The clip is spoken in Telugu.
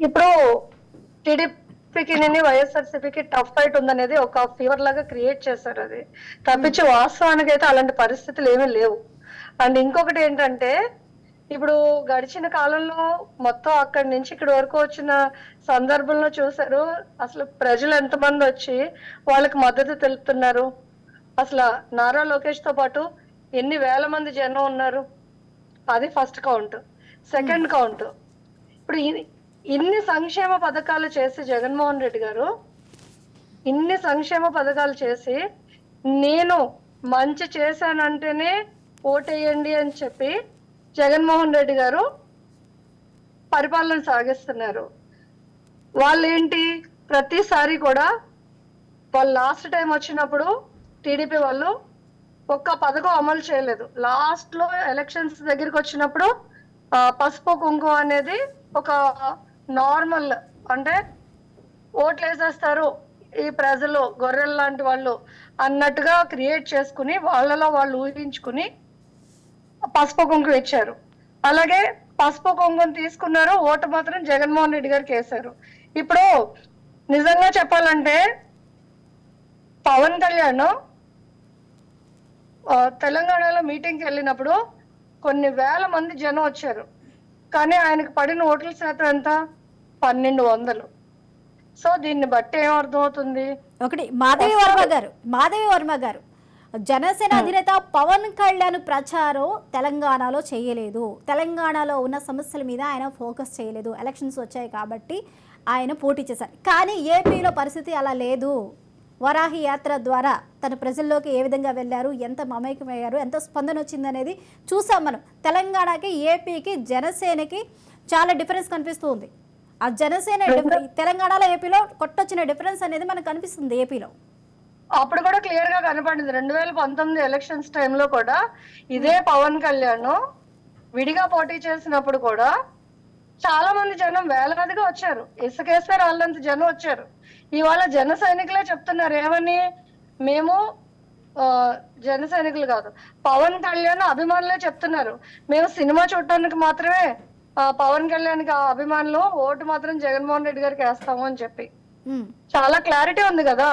ఇప్పుడు టీడీపీకి వైఎస్ఆర్సీపీకి టఫ్ ఫైట్ ఉందనేది ఒక ఫీవర్ లాగా క్రియేట్ చేశారు. అది తప్పించి వాస్తవానికి అయితే అలాంటి పరిస్థితులు ఏమీ లేవు. అండ్ ఇంకొకటి ఏంటంటే, ఇప్పుడు గడిచిన కాలంలో మొత్తం అక్కడి నుంచి ఇక్కడి వరకు వచ్చిన సందర్భంలో చూసారు, అసలు ప్రజలు ఎంతమంది వచ్చి వాళ్ళకి మద్దతు తెలుపుతున్నారు. అసలు నారా లోకేష్ తో పాటు ఎన్ని వేల మంది జనం ఉన్నారు. అది ఫస్ట్ కౌంట్. సెకండ్ కౌంట్, ఇప్పుడు ఇన్ని సంక్షేమ పథకాలు చేసి జగన్మోహన్ రెడ్డి గారు ఇన్ని సంక్షేమ పథకాలు చేసి నేను మంచి చేశానంటేనే ఓటేయండి అని చెప్పి జగన్మోహన్ రెడ్డి గారు పరిపాలన సాగిస్తున్నారు. వాళ్ళు ఏంటి, ప్రతిసారి కూడా వాళ్ళు లాస్ట్ టైం వచ్చినప్పుడు టీడీపీ వాళ్ళు ఒక్క పథకం అమలు చేయలేదు. లాస్ట్ లో ఎలక్షన్స్ దగ్గరికి వచ్చినప్పుడు పసుపు కుంకుమ అనేది ఒక నార్మల్, అంటే ఓట్లు వేసేస్తారు ఈ ప్రజలు గొర్రెలు లాంటి వాళ్ళు అన్నట్టుగా క్రియేట్ చేసుకుని వాళ్ళలో వాళ్ళు ఊహించుకుని పసుపు కుంకుమ ఇచ్చారు. అలాగే పసుపు కుంకుమ తీసుకున్నారు, ఓటు మాత్రం జగన్మోహన్ రెడ్డి గారికి వేశారు. ఇప్పుడు నిజంగా చెప్పాలంటే పవన్ కళ్యాణ్ తెలంగాణలో మీటింగ్కి వెళ్ళినప్పుడు కొన్ని వేల మంది జనం వచ్చారు, కానీ ఆయనకు పడిన ఓట్ల శాతం ఎంత? 1200. సో దీన్ని బట్టి ఏం అర్థమవుతుంది? ఒకటి మాధవి వర్మ గారు జనసేన అధినేత పవన్ కళ్యాణ్ ప్రచారం తెలంగాణలో చేయలేదు, తెలంగాణలో ఉన్న సమస్యల మీద ఆయన ఫోకస్ చేయలేదు. ఎలక్షన్స్ వచ్చాయి కాబట్టి ఆయన పోటీ చేశారు. కానీ ఏపీలో పరిస్థితి అలా లేదు. వరాహి యాత్ర ద్వారా తన ప్రజల్లోకి ఏ విధంగా వెళ్ళారు, ఎంత మమేకమయ్యారు, ఎంత స్పందన వచ్చిందనేది చూసాం మనం. తెలంగాణకి ఏపీకి జనసేనకి చాలా డిఫరెన్స్ కనిపిస్తుంది. ఆ జనసేన తెలంగాణలో ఏపీలో కొట్టొచ్చిన డిఫరెన్స్ అనేది మనకు కనిపిస్తుంది. ఏపీలో అప్పుడు కూడా క్లియర్ గా కనపడింది. 2019 ఎలక్షన్స్ టైంలో కూడా ఇదే పవన్ కళ్యాణ్ విడిగా పోటీ చేసినప్పుడు కూడా చాలా మంది జనం వేలాదిగా వచ్చారు. ఇసుకేస్తే వాళ్ళంత జనం వచ్చారు. ఇవాళ జన సైనికులే చెప్తున్నారు ఏమని, మేము జన సైనికులు కాదు, పవన్ కళ్యాణ్ అభిమానులే చెప్తున్నారు, మేము సినిమా చూడటానికి మాత్రమే పవన్ కళ్యాణ్ అభిమానులు, ఓటు మాత్రం జగన్మోహన్ రెడ్డి గారికి వేస్తాము అని చెప్పి. చాలా క్లారిటీ ఉంది కదా.